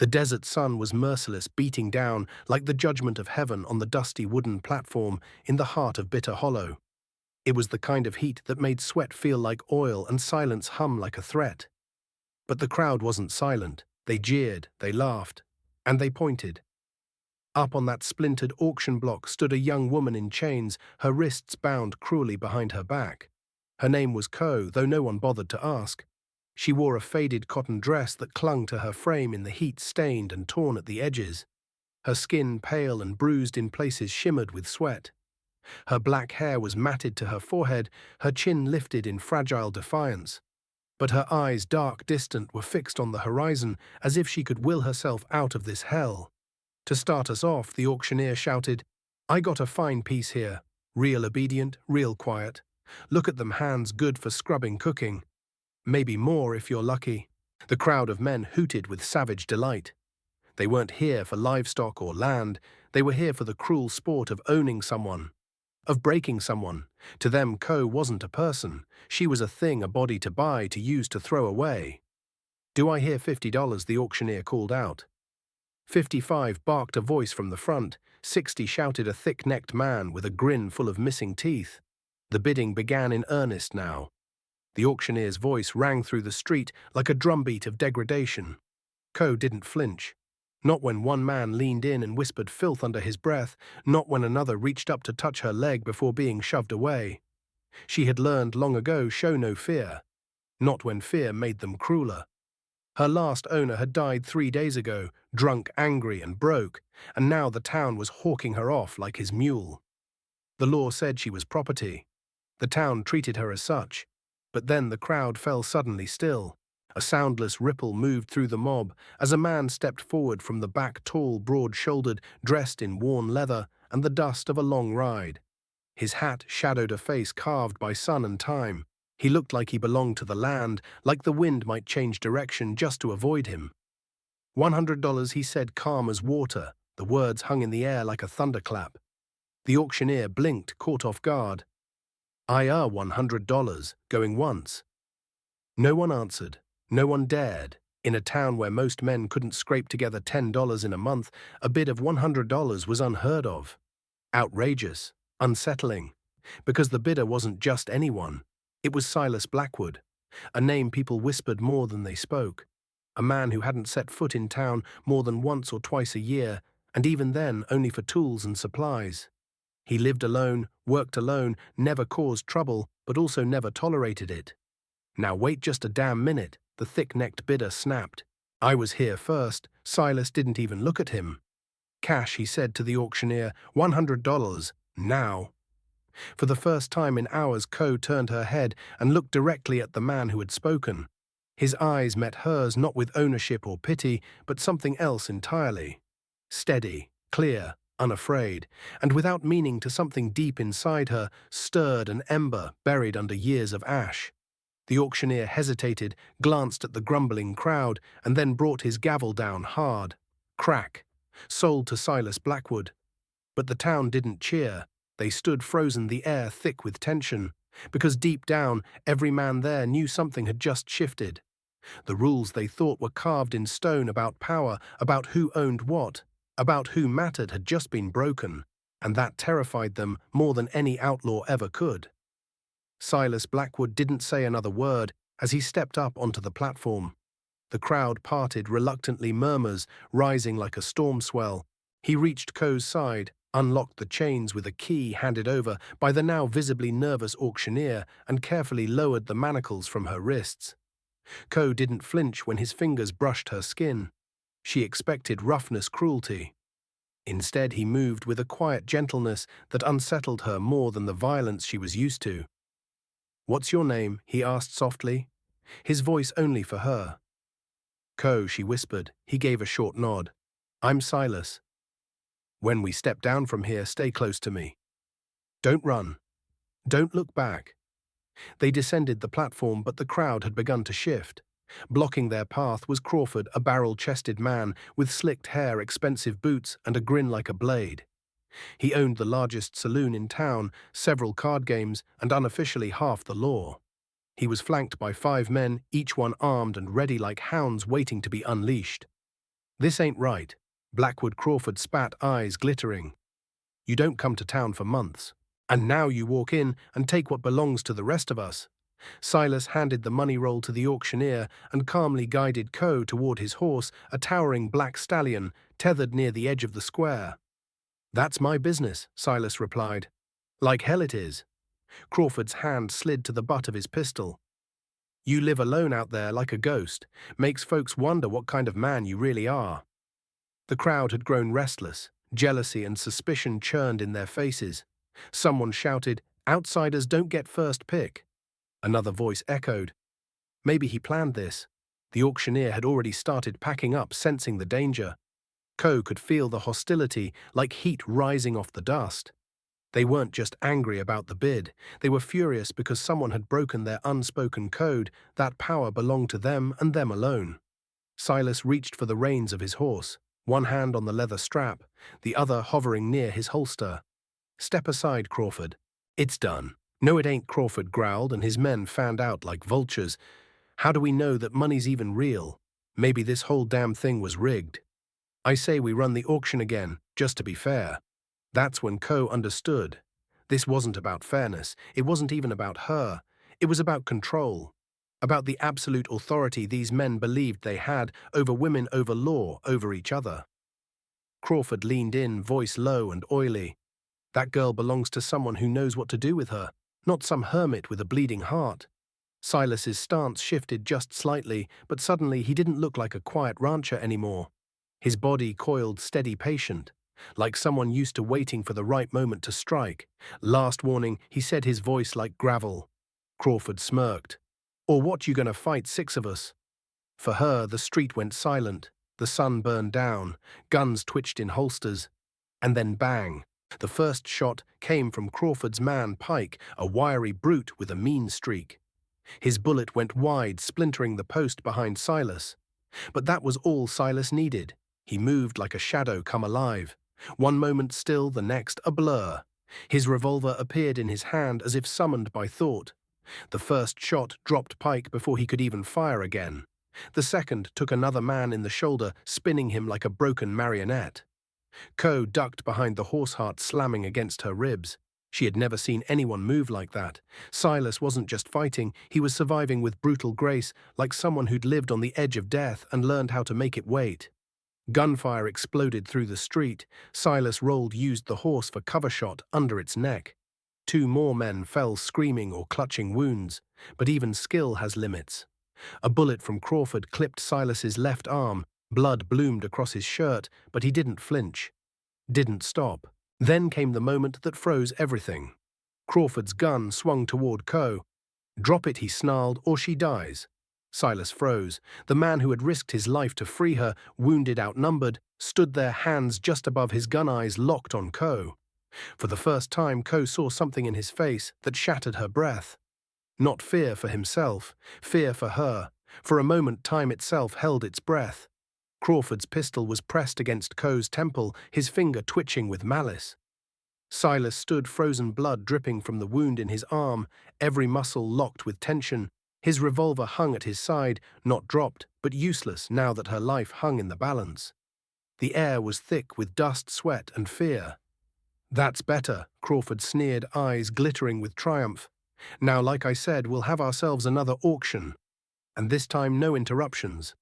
The desert sun was merciless, beating down like the judgment of heaven on the dusty wooden platform in the heart of Bitter Hollow. It was the kind of heat that made sweat feel like oil and silence hum like a threat. But the crowd wasn't silent. They jeered, they laughed, and they pointed. Up on that splintered auction block stood a young woman in chains, her wrists bound cruelly behind her back. Her name was Ko, though no one bothered to ask. She wore a faded cotton dress that clung to her frame in the heat, stained and torn at the edges. Her skin, pale and bruised in places, shimmered with sweat. Her black hair was matted to her forehead, her chin lifted in fragile defiance. But her eyes, dark, distant, were fixed on the horizon, as if she could will herself out of this hell. To start us off, the auctioneer shouted, "I got a fine piece here. Real obedient, real quiet. Look at them hands, good for scrubbing, cooking. Maybe more if you're lucky." The crowd of men hooted with savage delight. They weren't here for livestock or land. They were here for the cruel sport of owning someone, of breaking someone. To them, Ko wasn't a person. She was a thing, a body to buy, to use, to throw away. "Do I hear $50?" the auctioneer called out. 55, barked a voice from the front. 60, shouted a thick-necked man with a grin full of missing teeth. The bidding began in earnest now. The auctioneer's voice rang through the street like a drumbeat of degradation. Ko didn't flinch. Not when one man leaned in and whispered filth under his breath, not when another reached up to touch her leg before being shoved away. She had learned long ago, show no fear. Not when fear made them crueler. Her last owner had died 3 days ago, drunk, angry, and broke, and now the town was hawking her off like his mule. The law said she was property. The town treated her as such. But then the crowd fell suddenly still. A soundless ripple moved through the mob as a man stepped forward from the back, tall, broad-shouldered, dressed in worn leather and the dust of a long ride. His hat shadowed a face carved by sun and time. He looked like he belonged to the land, like the wind might change direction just to avoid him. $100, he said, calm as water. The words hung in the air like a thunderclap. The auctioneer blinked, caught off guard. "I owe $100, going once." No one answered. No one dared. In a town where most men couldn't scrape together $10 in a month, a bid of $100 was unheard of. Outrageous. Unsettling. Because the bidder wasn't just anyone. It was Silas Blackwood, a name people whispered more than they spoke. A man who hadn't set foot in town more than once or twice a year, and even then only for tools and supplies. He lived alone, worked alone, never caused trouble, but also never tolerated it. "Now wait just a damn minute," the thick-necked bidder snapped. "I was here first." Silas didn't even look at him. "Cash," he said to the auctioneer, $100, now. For the first time in hours, Ko turned her head and looked directly at the man who had spoken. His eyes met hers, not with ownership or pity, but something else entirely. Steady, clear, unafraid, and without meaning to something deep inside her, stirred an ember buried under years of ash. The auctioneer hesitated, glanced at the grumbling crowd, and then brought his gavel down hard. Crack. Sold to Silas Blackwood. But the town didn't cheer. They stood frozen, the air thick with tension, because deep down, every man there knew something had just shifted. The rules they thought were carved in stone about power, about who owned what, about who mattered, had just been broken, and that terrified them more than any outlaw ever could. Silas Blackwood didn't say another word as he stepped up onto the platform. The crowd parted, reluctantly, murmurs rising like a storm swell. He reached Ko's side, unlocked the chains with a key handed over by the now visibly nervous auctioneer, and carefully lowered the manacles from her wrists. Ko didn't flinch when his fingers brushed her skin. She expected roughness, cruelty. Instead, he moved with a quiet gentleness that unsettled her more than the violence she was used to. "What's your name?" he asked softly, his voice only for her. "Ko," she whispered. He gave a short nod. "I'm Silas. When we step down from here, stay close to me. Don't run. Don't look back." They descended the platform, but the crowd had begun to shift. Blocking their path was Crawford, a barrel-chested man with slicked hair, expensive boots, and a grin like a blade. He owned the largest saloon in town, several card games, and unofficially half the law. He was flanked by 5 men, each one armed and ready like hounds waiting to be unleashed. "This ain't right." Blackwood Crawford spat, eyes glittering. "You don't come to town for months. And now you walk in and take what belongs to the rest of us." Silas handed the money roll to the auctioneer and calmly guided Coe toward his horse, a towering black stallion, tethered near the edge of the square. "That's my business," Silas replied. "Like hell it is." Crawford's hand slid to the butt of his pistol. "You live alone out there like a ghost. Makes folks wonder what kind of man you really are." The crowd had grown restless. Jealousy and suspicion churned in their faces. Someone shouted, "Outsiders don't get first pick." Another voice echoed, "Maybe he planned this." The auctioneer had already started packing up, sensing the danger. Coe could feel the hostility, like heat rising off the dust. They weren't just angry about the bid. They were furious because someone had broken their unspoken code. That power belonged to them and them alone. Silas reached for the reins of his horse, one hand on the leather strap, the other hovering near his holster. "Step aside, Crawford. It's done." "No, it ain't," Crawford growled, and his men fanned out like vultures. "How do we know that money's even real? Maybe this whole damn thing was rigged." "I say we run the auction again, just to be fair." That's when Coe understood. This wasn't about fairness. It wasn't even about her. It was about control. About the absolute authority these men believed they had over women, over law, over each other. Crawford leaned in, voice low and oily. "That girl belongs to someone who knows what to do with her, not some hermit with a bleeding heart." Silas's stance shifted just slightly, but suddenly he didn't look like a quiet rancher anymore. His body coiled steady, patient, like someone used to waiting for the right moment to strike. "Last warning," he said, his voice like gravel. Crawford smirked. "Or what, you gonna fight 6 of us?" For her, the street went silent. The sun burned down. Guns twitched in holsters. And then bang. The first shot came from Crawford's man, Pike, a wiry brute with a mean streak. His bullet went wide, splintering the post behind Silas. But that was all Silas needed. He moved like a shadow come alive. One moment still, the next a blur. His revolver appeared in his hand as if summoned by thought. The first shot dropped Pike before he could even fire again. The second took another man in the shoulder, spinning him like a broken marionette. Coe ducked behind the horse heart, slamming against her ribs. She had never seen anyone move like that. Silas wasn't just fighting, he was surviving with brutal grace, like someone who'd lived on the edge of death and learned how to make it wait. Gunfire exploded through the street. Silas used the horse for cover shot under its neck. 2 more men fell screaming or clutching wounds, but even skill has limits. A bullet from Crawford clipped Silas's left arm. Blood bloomed across his shirt, but he didn't flinch. Didn't stop. Then came the moment that froze everything. Crawford's gun swung toward Coe. "Drop it," he snarled, "or she dies." Silas froze. The man who had risked his life to free her, wounded, outnumbered, stood there, hands just above his gun, eyes locked on Coe. For the first time, Coe saw something in his face that shattered her breath. Not fear for himself, fear for her. For a moment, time itself held its breath. Crawford's pistol was pressed against Coe's temple, his finger twitching with malice. Silas stood, frozen blood dripping from the wound in his arm, every muscle locked with tension. His revolver hung at his side, not dropped, but useless now that her life hung in the balance. The air was thick with dust, sweat, and fear. "That's better," Crawford sneered, eyes glittering with triumph. "Now, like I said, we'll have ourselves another auction. And this time no interruptions."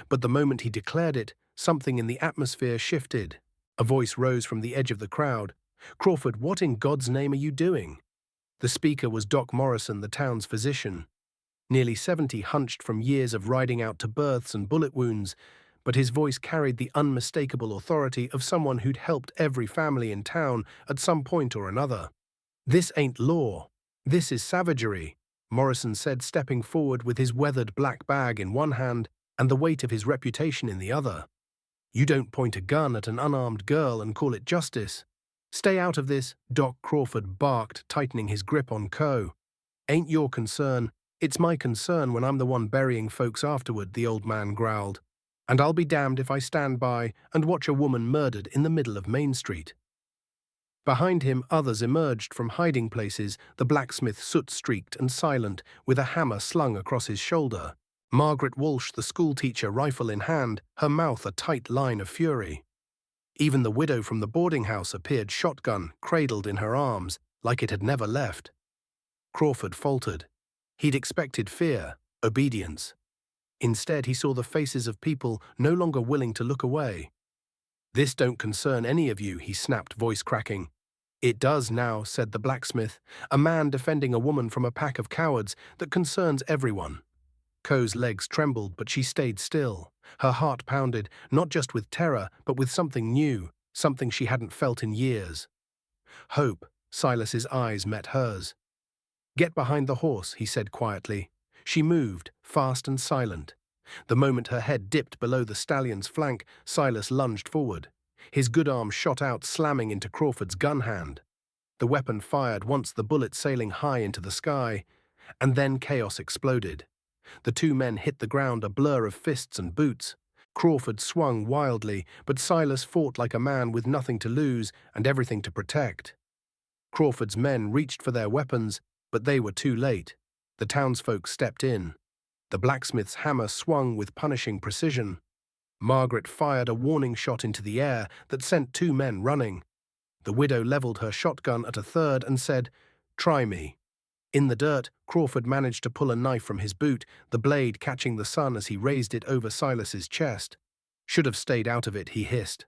But the moment he declared it, something in the atmosphere shifted. A voice rose from the edge of the crowd. "Crawford, what in God's name are you doing?" The speaker was Doc Morrison, the town's physician. Nearly 70, hunched from years of riding out to births and bullet wounds, but his voice carried the unmistakable authority of someone who'd helped every family in town at some point or another. "This ain't law. This is savagery," Morrison said, stepping forward with his weathered black bag in one hand and the weight of his reputation in the other. "You don't point a gun at an unarmed girl and call it justice." "Stay out of this," Doc Crawford barked, tightening his grip on Coe. "Ain't your concern. It's my concern when I'm the one burying folks afterward," the old man growled. "And I'll be damned if I stand by and watch a woman murdered in the middle of Main Street." Behind him, others emerged from hiding places, the blacksmith soot-streaked and silent, with a hammer slung across his shoulder. Margaret Walsh, the schoolteacher, rifle in hand, her mouth a tight line of fury. Even the widow from the boarding house appeared, shotgun cradled in her arms, like it had never left. Crawford faltered. He'd expected fear, obedience. Instead, he saw the faces of people no longer willing to look away. "This don't concern any of you," he snapped, voice cracking. "It does now," said the blacksmith, a man defending a woman from a pack of cowards. "That concerns everyone." Co's legs trembled, but she stayed still. Her heart pounded, not just with terror, but with something new, something she hadn't felt in years. Hope. Silas's eyes met hers. "Get behind the horse," he said quietly. She moved, fast and silent. The moment her head dipped below the stallion's flank, Silas lunged forward. His good arm shot out, slamming into Crawford's gun hand. The weapon fired, once the bullet sailing high into the sky, and then chaos exploded. The two men hit the ground, a blur of fists and boots. Crawford swung wildly, but Silas fought like a man with nothing to lose and everything to protect. Crawford's men reached for their weapons, but they were too late. The townsfolk stepped in. The blacksmith's hammer swung with punishing precision. Margaret fired a warning shot into the air that sent two men running. The widow leveled her shotgun at a third and said, "Try me." In the dirt, Crawford managed to pull a knife from his boot, the blade catching the sun as he raised it over Silas's chest. "Should have stayed out of it," he hissed.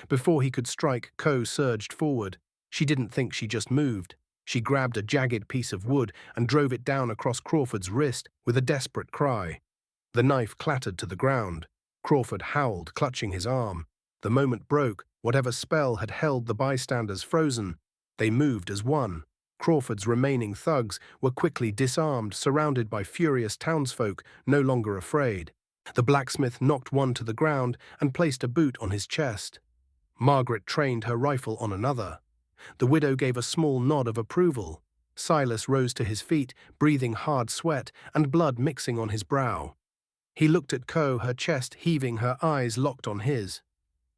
Before he could strike, Co surged forward. She didn't think, she just moved. She grabbed a jagged piece of wood and drove it down across Crawford's wrist with a desperate cry. The knife clattered to the ground. Crawford howled, clutching his arm. The moment broke, whatever spell had held the bystanders frozen. They moved as one. Crawford's remaining thugs were quickly disarmed, surrounded by furious townsfolk, no longer afraid. The blacksmith knocked one to the ground and placed a boot on his chest. Margaret trained her rifle on another. The widow gave a small nod of approval. Silas rose to his feet, breathing hard sweat and blood mixing on his brow. He looked at Co, her chest heaving, her eyes locked on his.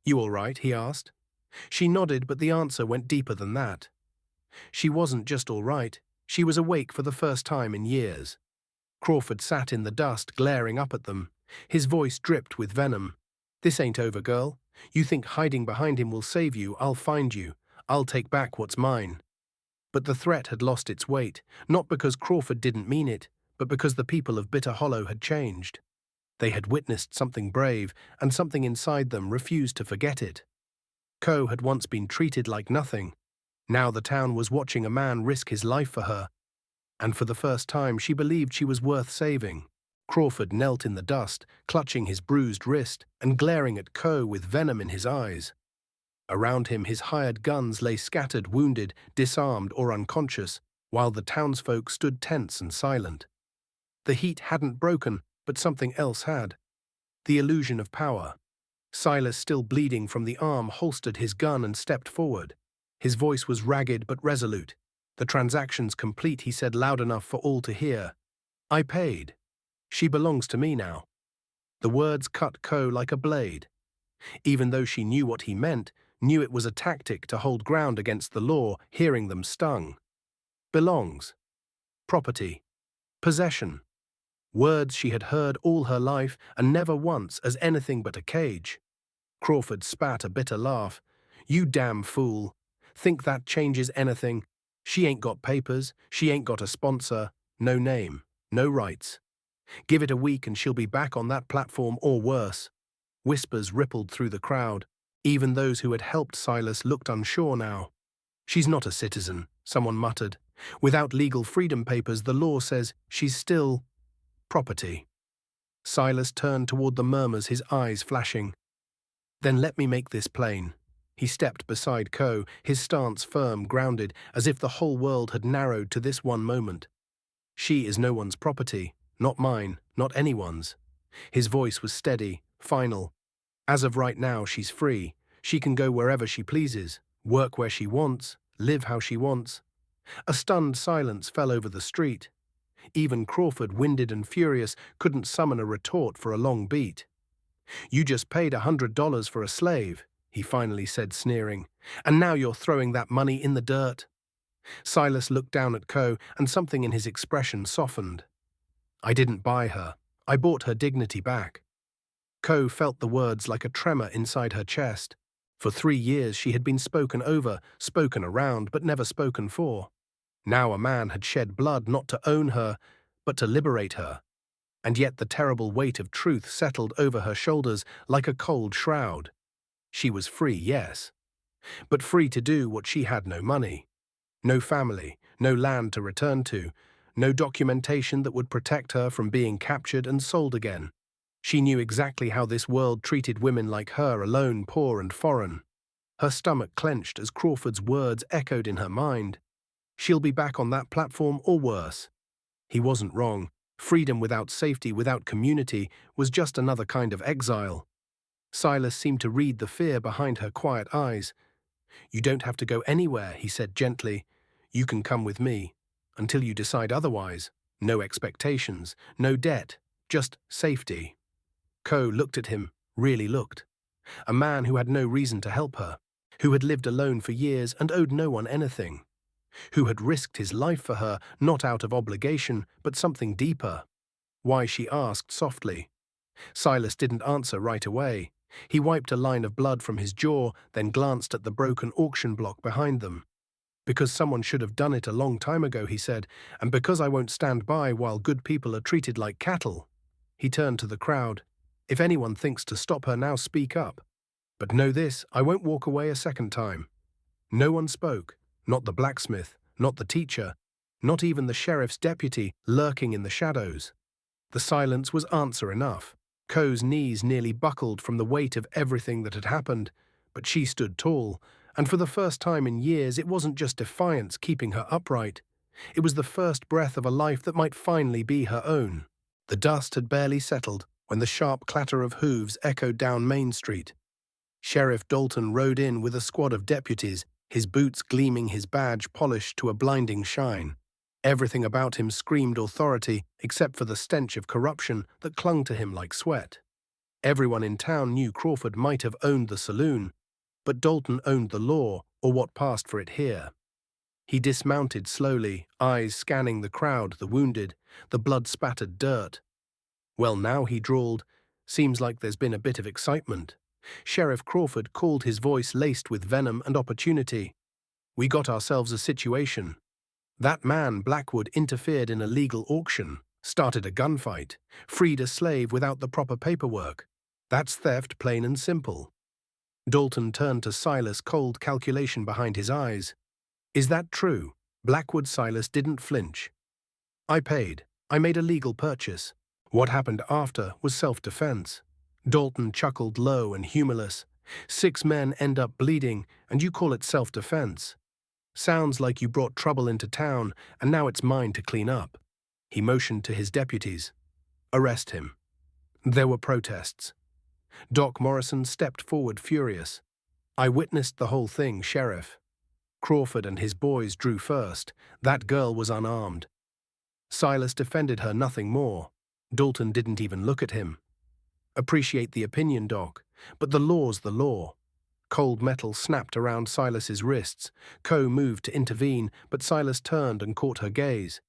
"You all right?" he asked. She nodded, but the answer went deeper than that. She wasn't just all right, she was awake for the first time in years. Crawford sat in the dust, glaring up at them. His voice dripped with venom. "This ain't over, girl. You think hiding behind him will save you? I'll find you. I'll take back what's mine." But the threat had lost its weight, not because Crawford didn't mean it, but because the people of Bitter Hollow had changed. They had witnessed something brave, and something inside them refused to forget it. Co had once been treated like nothing. Now the town was watching a man risk his life for her, and for the first time she believed she was worth saving. Crawford knelt in the dust, clutching his bruised wrist and glaring at Co with venom in his eyes. Around him his hired guns lay scattered, wounded, disarmed or unconscious, while the townsfolk stood tense and silent. The heat hadn't broken, but something else had. The illusion of power. Silas, still bleeding from the arm, holstered his gun and stepped forward. His voice was ragged but resolute. "The transaction's complete," he said, loud enough for all to hear. "I paid. She belongs to me now." The words cut Co like a blade. Even though she knew what he meant, knew it was a tactic to hold ground against the law, hearing them stung. Belongs. Property. Possession. Words she had heard all her life and never once as anything but a cage. Crawford spat a bitter laugh. "You damn fool. Think that changes anything? She ain't got papers, she ain't got a sponsor, no name, no rights. Give it a week and she'll be back on that platform or worse." Whispers rippled through the crowd. Even those who had helped Silas looked unsure now. "She's not a citizen," someone muttered. "Without legal freedom papers, the law says she's still property." Silas turned toward the murmurs, his eyes flashing. "Then let me make this plain." He stepped beside Co, his stance firm, grounded, as if the whole world had narrowed to this one moment. "She is no one's property, not mine, not anyone's." His voice was steady, final. "As of right now, she's free. She can go wherever she pleases, work where she wants, live how she wants." A stunned silence fell over the street. Even Crawford, winded and furious, couldn't summon a retort for a long beat. "You just paid $100 for a slave," he finally said, sneering, "and now you're throwing that money in the dirt." Silas looked down at Co, and something in his expression softened. "I didn't buy her. I bought her dignity back. Ko felt the words like a tremor inside her chest. For 3 years she had been spoken over, spoken around, but never spoken for. Now a man had shed blood not to own her, but to liberate her. And yet the terrible weight of truth settled over her shoulders like a cold shroud. She was free, yes, but free to do what she had: no money, no family, no land to return to, no documentation that would protect her from being captured and sold again. She knew exactly how this world treated women like her, alone, poor and foreign. Her stomach clenched as Crawford's words echoed in her mind. She'll be back on that platform or worse. He wasn't wrong. Freedom without safety, without community, was just another kind of exile. Silas seemed to read the fear behind her quiet eyes. "You don't have to go anywhere," he said gently. "You can come with me. Until you decide otherwise. No expectations, no debt, just safety." Ko looked at him, really looked. A man who had no reason to help her, who had lived alone for years and owed no one anything, who had risked his life for her, not out of obligation, but something deeper. Why, she asked softly. Silas didn't answer right away. He wiped a line of blood from his jaw, then glanced at the broken auction block behind them. "Because someone should have done it a long time ago," he said, "and because I won't stand by while good people are treated like cattle." He turned to the crowd. "If anyone thinks to stop her now, speak up. But know this, I won't walk away a second time." No one spoke, not the blacksmith, not the teacher, not even the sheriff's deputy lurking in the shadows. The silence was answer enough. Ko's knees nearly buckled from the weight of everything that had happened, but she stood tall, and for the first time in years it wasn't just defiance keeping her upright. It was the first breath of a life that might finally be her own. The dust had barely settled when the sharp clatter of hooves echoed down Main Street. Sheriff Dalton rode in with a squad of deputies, his boots gleaming, his badge polished to a blinding shine. Everything about him screamed authority except for the stench of corruption that clung to him like sweat. Everyone in town knew Crawford might have owned the saloon, but Dalton owned the law, or what passed for it here. He dismounted slowly, eyes scanning the crowd, the wounded, the blood-spattered dirt. "Well now," he drawled, "seems like there's been a bit of excitement." Sheriff Crawford called, his voice laced with venom and opportunity. "We got ourselves a situation. That man, Blackwood, interfered in a legal auction, started a gunfight, freed a slave without the proper paperwork. That's theft, plain and simple." Dalton turned to Silas, cold calculation behind his eyes. "Is that true?" Blackwood Silas didn't flinch. "I paid. I made a legal purchase. What happened after was self-defense." Dalton chuckled low and humorless. "6 men end up bleeding, and you call it self-defense? Sounds like you brought trouble into town, and now it's mine to clean up." He motioned to his deputies. "Arrest him." There were protests. Doc Morrison stepped forward furious. "I witnessed the whole thing, Sheriff." Crawford and his boys drew first. That girl was unarmed. Silas defended her, nothing more. Dalton didn't even look at him. "Appreciate the opinion, Doc, but the law's the law." Cold metal snapped around Silas's wrists. Ko moved to intervene, but Silas turned and caught her gaze.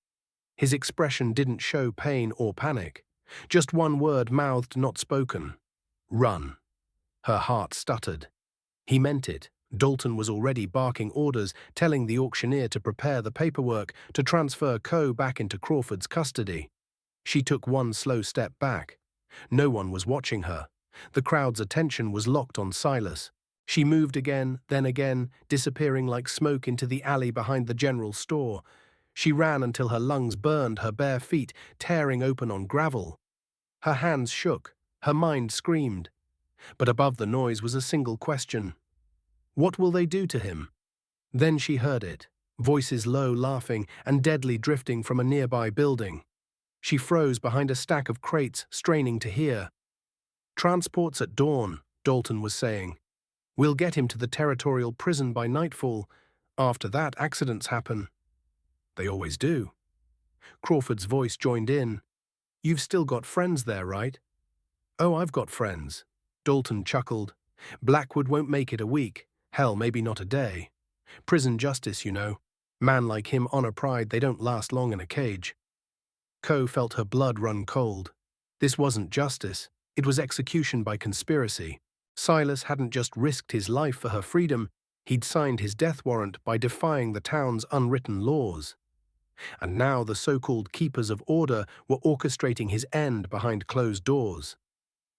His expression didn't show pain or panic. Just one word mouthed, not spoken. "Run." Her heart stuttered. He meant it. Dalton was already barking orders, telling the auctioneer to prepare the paperwork to transfer Ko back into Crawford's custody. She took one slow step back. No one was watching her. The crowd's attention was locked on Silas. She moved again, then again, disappearing like smoke into the alley behind the general store. She ran until her lungs burned, her bare feet tearing open on gravel. Her hands shook, her mind screamed. But above the noise was a single question. What will they do to him? Then she heard it, voices low, laughing, and deadly drifting from a nearby building. She froze behind a stack of crates, straining to hear. "Transports at dawn," Dalton was saying. "We'll get him to the territorial prison by nightfall. After that, accidents happen." "They always do." Crawford's voice joined in. "You've still got friends there, right?" "Oh, I've got friends." Dalton chuckled. "Blackwood won't make it a week. Hell, maybe not a day. Prison justice, you know. Man like him, honor, pride, they don't last long in a cage." Ko felt her blood run cold. This wasn't justice, it was execution by conspiracy. Silas hadn't just risked his life for her freedom, he'd signed his death warrant by defying the town's unwritten laws. And now the so-called keepers of order were orchestrating his end behind closed doors.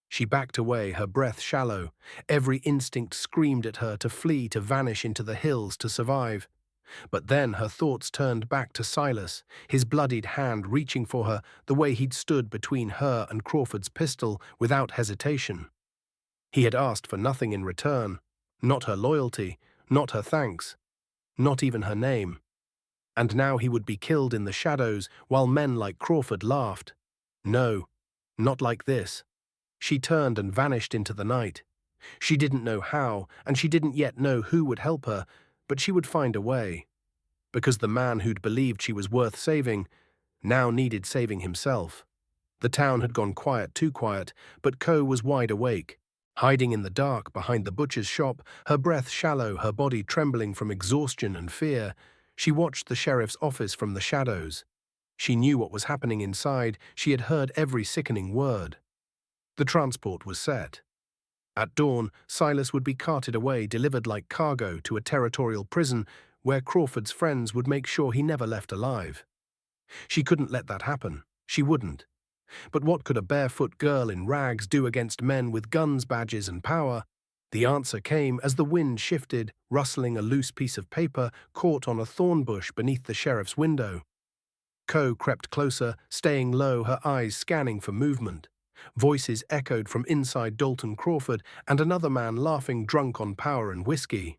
She backed away, her breath shallow. Every instinct screamed at her to flee, to vanish into the hills, to survive. But then her thoughts turned back to Silas, his bloodied hand reaching for her the way he'd stood between her and Crawford's pistol without hesitation. He had asked for nothing in return, not her loyalty, not her thanks, not even her name. And now he would be killed in the shadows while men like Crawford laughed. No, not like this. She turned and vanished into the night. She didn't know how, and she didn't yet know who would help her, but she would find a way. Because the man who'd believed she was worth saving now needed saving himself. The town had gone quiet, too quiet, but Ko was wide awake. Hiding in the dark behind the butcher's shop, her breath shallow, her body trembling from exhaustion and fear, she watched the sheriff's office from the shadows. She knew what was happening inside, she had heard every sickening word. The transport was set. At dawn, Silas would be carted away, delivered like cargo to a territorial prison where Crawford's friends would make sure he never left alive. She couldn't let that happen. She wouldn't. But what could a barefoot girl in rags do against men with guns, badges, and power? The answer came as the wind shifted, rustling a loose piece of paper caught on a thorn bush beneath the sheriff's window. Ko crept closer, staying low, her eyes scanning for movement. Voices echoed from inside Dalton Crawford and another man laughing, drunk on power and whiskey.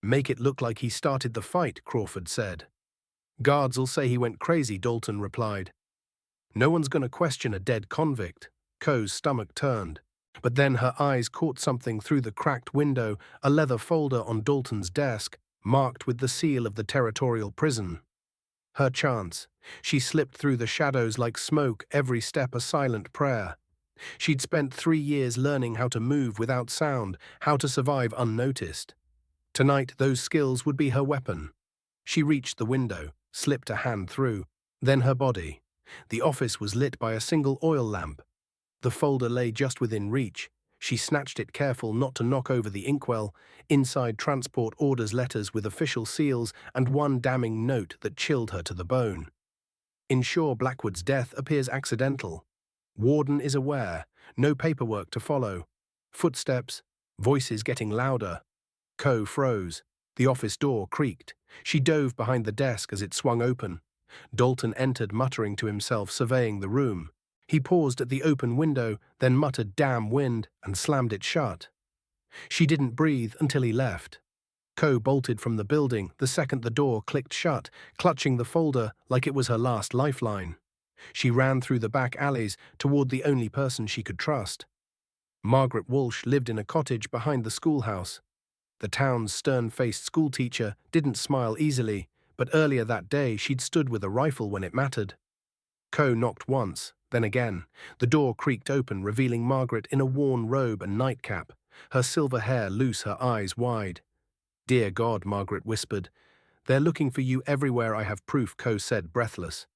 "Make it look like he started the fight," Crawford said. "Guards'll say he went crazy," Dalton replied. "No one's going to question a dead convict." Ko's stomach turned. But then her eyes caught something through the cracked window, a leather folder on Dalton's desk, marked with the seal of the territorial prison. Her chance. She slipped through the shadows like smoke, every step a silent prayer. She'd spent 3 years learning how to move without sound, how to survive unnoticed. Tonight, those skills would be her weapon. She reached the window, slipped a hand through, then her body. The office was lit by a single oil lamp. The folder lay just within reach. She snatched it, careful not to knock over the inkwell. Inside, transport orders, letters with official seals, and one damning note that chilled her to the bone. "Ensure Blackwood's death appears accidental. Warden is aware. No paperwork to follow." Footsteps, voices getting louder. Ko froze. The office door creaked. She dove behind the desk as it swung open. Dalton entered, muttering to himself, surveying the room. He paused at the open window, then muttered, "Damn wind," and slammed it shut. She didn't breathe until he left. Ko bolted from the building the second the door clicked shut, clutching the folder like it was her last lifeline. She ran through the back alleys toward the only person she could trust. Margaret Walsh lived in a cottage behind the schoolhouse. The town's stern-faced schoolteacher didn't smile easily, but earlier that day she'd stood with a rifle when it mattered. Ko knocked once, then again. The door creaked open, revealing Margaret in a worn robe and nightcap, her silver hair loose, her eyes wide. "Dear God," Margaret whispered. "They're looking for you everywhere, I have proof," Ko said, breathless.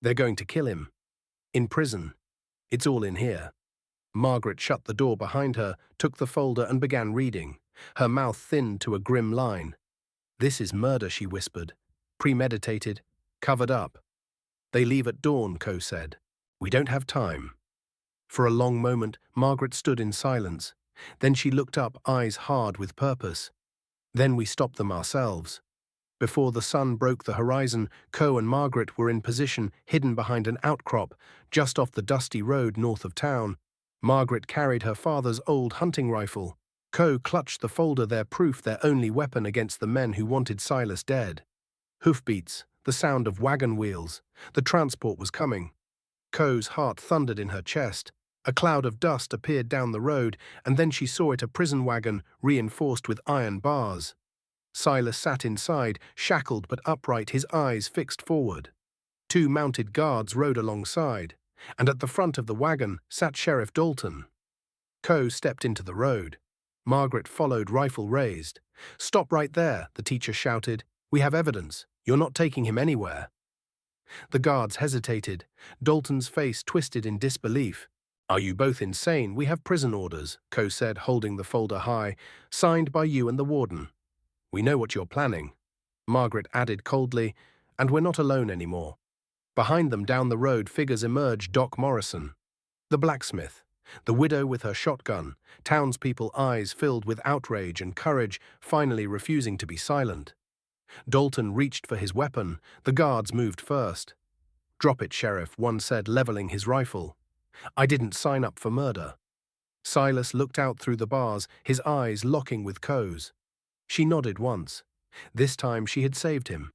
"They're going to kill him. In prison. It's all in here." Margaret shut the door behind her, took the folder and began reading. Her mouth thinned to a grim line. "This is murder," she whispered. "Premeditated, covered up." "They leave at dawn," Ko said. "We don't have time." For a long moment, Margaret stood in silence. Then she looked up, eyes hard with purpose. "Then we stop them ourselves." Before the sun broke the horizon, Ko and Margaret were in position, hidden behind an outcrop, just off the dusty road north of town. Margaret carried her father's old hunting rifle. Ko clutched the folder, their proof, their only weapon against the men who wanted Silas dead. Hoofbeats, the sound of wagon wheels. The transport was coming. Ko's heart thundered in her chest. A cloud of dust appeared down the road, and then she saw it, a prison wagon reinforced with iron bars. Silas sat inside, shackled but upright, his eyes fixed forward. 2 mounted guards rode alongside, and at the front of the wagon sat Sheriff Dalton. Ko stepped into the road. Margaret followed, rifle raised. "Stop right there," the teacher shouted. "We have evidence. You're not taking him anywhere." The guards hesitated. Dalton's face twisted in disbelief. "Are you both insane? We have prison orders," Coe said, holding the folder high, "signed by you and the warden." "We know what you're planning," Margaret added coldly, "and we're not alone anymore." Behind them down the road figures emerged: Doc Morrison, the blacksmith, the widow with her shotgun, townspeople eyes filled with outrage and courage, finally refusing to be silent. Dalton reached for his weapon. The guards moved first. "Drop it, Sheriff," one said, leveling his rifle. "I didn't sign up for murder." Silas looked out through the bars, his eyes locking with Coe's. She nodded once. This time she had saved him.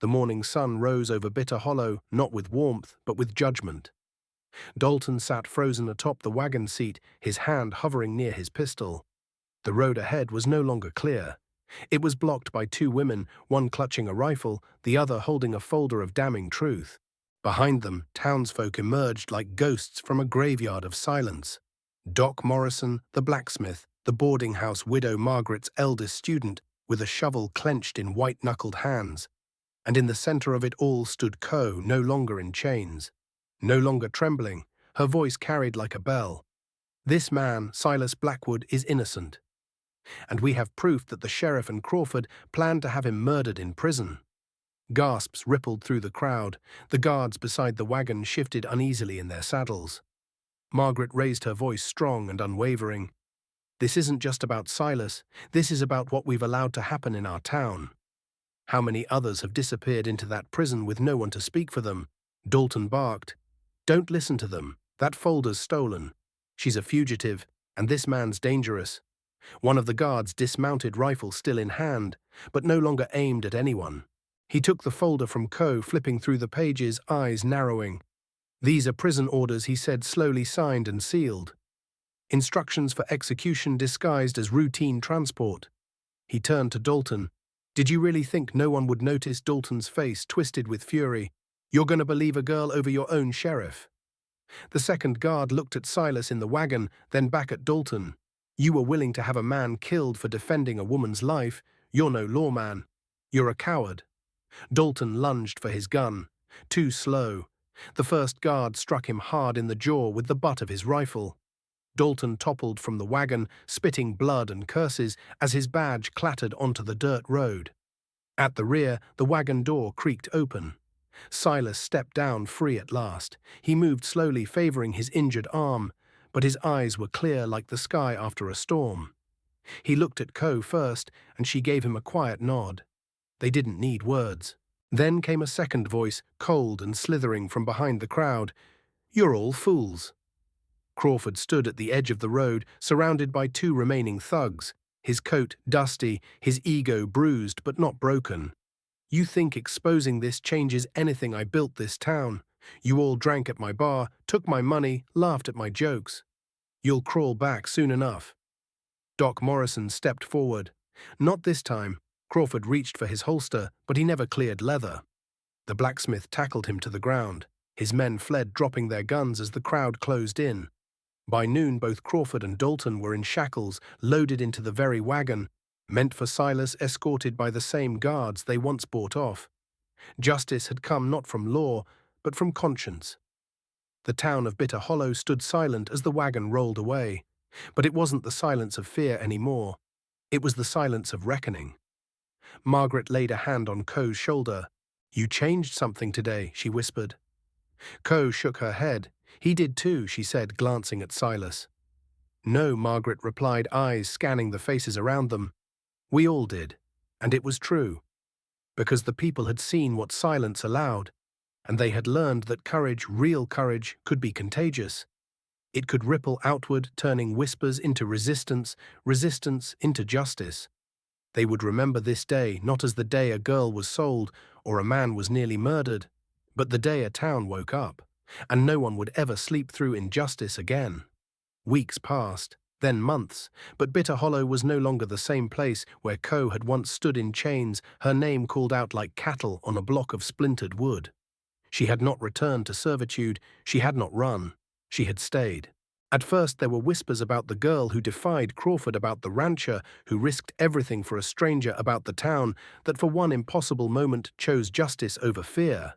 The morning sun rose over Bitter Hollow, not with warmth, but with judgment. Dalton sat frozen atop the wagon seat, his hand hovering near his pistol. The road ahead was no longer clear. It was blocked by two women, one clutching a rifle, the other holding a folder of damning truth. Behind them, townsfolk emerged like ghosts from a graveyard of silence. Doc Morrison, the blacksmith, the boarding house widow Margaret's eldest student, with a shovel clenched in white-knuckled hands. And in the center of it all stood Coe, no longer in chains, no longer trembling, her voice carried like a bell. "This man, Silas Blackwood, is innocent. And we have proof that the sheriff and Crawford planned to have him murdered in prison." Gasps rippled through the crowd. The guards beside the wagon shifted uneasily in their saddles. Margaret raised her voice strong and unwavering. "This isn't just about Silas. This is about what we've allowed to happen in our town. How many others have disappeared into that prison with no one to speak for them?" Dalton barked. "Don't listen to them. That folder's stolen. She's a fugitive, and this man's dangerous." One of the guards dismounted, rifle still in hand, but no longer aimed at anyone. He took the folder from Coe, flipping through the pages, eyes narrowing. "These are prison orders," he said, slowly signed and sealed. "Instructions for execution disguised as routine transport." He turned to Dalton. "Did you really think no one would notice?" Dalton's face twisted with fury. "You're going to believe a girl over your own sheriff?" The second guard looked at Silas in the wagon, then back at Dalton. "You were willing to have a man killed for defending a woman's life. You're no lawman. You're a coward." Dalton lunged for his gun. Too slow. The first guard struck him hard in the jaw with the butt of his rifle. Dalton toppled from the wagon, spitting blood and curses as his badge clattered onto the dirt road. At the rear, the wagon door creaked open. Silas stepped down, free at last. He moved slowly, favoring his injured arm, but his eyes were clear like the sky after a storm. He looked at Coe first, and she gave him a quiet nod. They didn't need words. Then came a second voice, cold and slithering from behind the crowd. "You're all fools." Crawford stood at the edge of the road, surrounded by two remaining thugs, his coat dusty, his ego bruised but not broken. "You think exposing this changes anything? I built this town. You all drank at my bar, took my money, laughed at my jokes. You'll crawl back soon enough." Doc Morrison stepped forward. Not this time. Crawford reached for his holster, but he never cleared leather. The blacksmith tackled him to the ground. His men fled, dropping their guns as the crowd closed in. By noon, both Crawford and Dalton were in shackles, loaded into the very wagon, meant for Silas, escorted by the same guards they once bought off. Justice had come not from law, but from conscience. The town of Bitter Hollow stood silent as the wagon rolled away. But it wasn't the silence of fear anymore. It was the silence of reckoning. Margaret laid a hand on Coe's shoulder. "You changed something today," she whispered. Coe shook her head. "He did too," she said, glancing at Silas. "No," Margaret replied, eyes scanning the faces around them. "We all did. And it was true. Because the people had seen what silence allowed, and they had learned that courage, real courage, could be contagious. It could ripple outward, turning whispers into resistance, resistance into justice. They would remember this day not as the day a girl was sold or a man was nearly murdered, but the day a town woke up, and no one would ever sleep through injustice again." Weeks passed, then months, but Bitter Hollow was no longer the same place where Coe had once stood in chains, her name called out like cattle on a block of splintered wood. She had not returned to servitude, she had not run, she had stayed. At first there were whispers about the girl who defied Crawford, about the rancher who risked everything for a stranger, about the town that for one impossible moment chose justice over fear.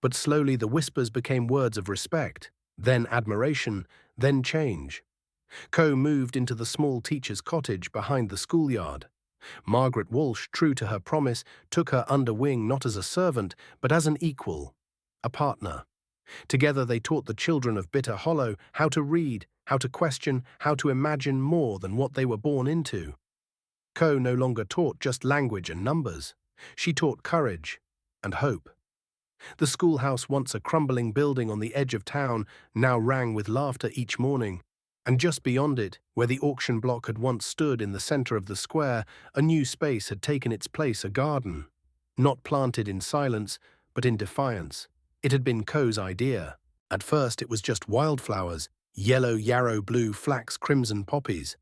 But slowly the whispers became words of respect, then admiration, then change. Ko moved into the small teacher's cottage behind the schoolyard. Margaret Walsh, true to her promise, took her under wing not as a servant, but as an equal, a partner. Together they taught the children of Bitter Hollow how to read, how to question, how to imagine more than what they were born into. Ko no longer taught just language and numbers. She taught courage and hope. The schoolhouse, once a crumbling building on the edge of town, now rang with laughter each morning. And just beyond it, where the auction block had once stood in the center of the square, a new space had taken its place, a garden. Not planted in silence, but in defiance. It had been Ko's idea. At first it was just wildflowers, yellow yarrow blue flax crimson poppies.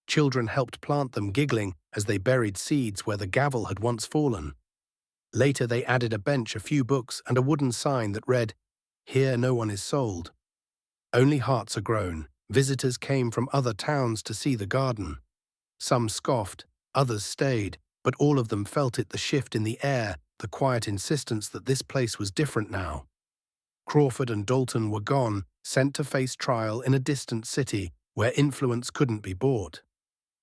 Children helped plant them, giggling as they buried seeds where the gavel had once fallen. Later they added a bench, a few books, and a wooden sign that read, "Here no one is sold. Only hearts are grown." Visitors came from other towns to see the garden. Some scoffed, others stayed, but all of them felt it, the shift in the air, the quiet insistence that this place was different now. Crawford and Dalton were gone, sent to face trial in a distant city where influence couldn't be bought.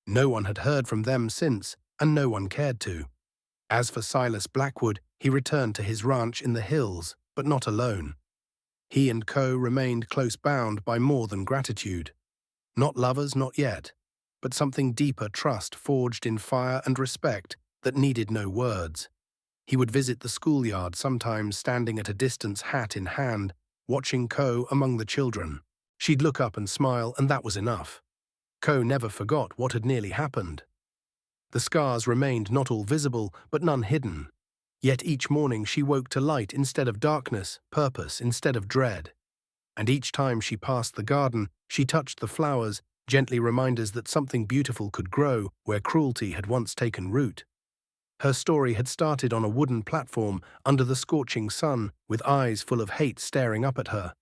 No one had heard from them since, and no one cared to. As for Silas Blackwood, he returned to his ranch in the hills, but not alone. He and Ko remained close bound by more than gratitude. Not lovers, not yet, but something deeper, trust forged in fire and respect that needed no words. He would visit the schoolyard, sometimes standing at a distance, hat in hand, watching Ko among the children. She'd look up and smile, and that was enough. Ko never forgot what had nearly happened. The scars remained, not all visible, but none hidden. Yet each morning she woke to light instead of darkness, purpose instead of dread. And each time she passed the garden, she touched the flowers, gently reminders that something beautiful could grow where cruelty had once taken root. Her story had started on a wooden platform under the scorching sun, with eyes full of hate staring up at her.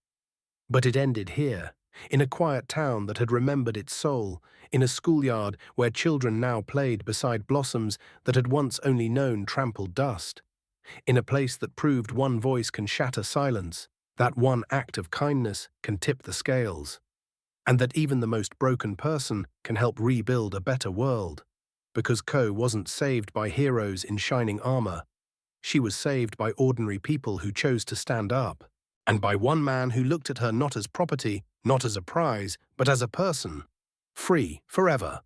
But it ended here, in a quiet town that had remembered its soul, in a schoolyard where children now played beside blossoms that had once only known trampled dust. In a place that proved one voice can shatter silence, that one act of kindness can tip the scales, and that even the most broken person can help rebuild a better world. Because Ko wasn't saved by heroes in shining armor. She was saved by ordinary people who chose to stand up, and by one man who looked at her not as property, not as a prize, but as a person, free forever.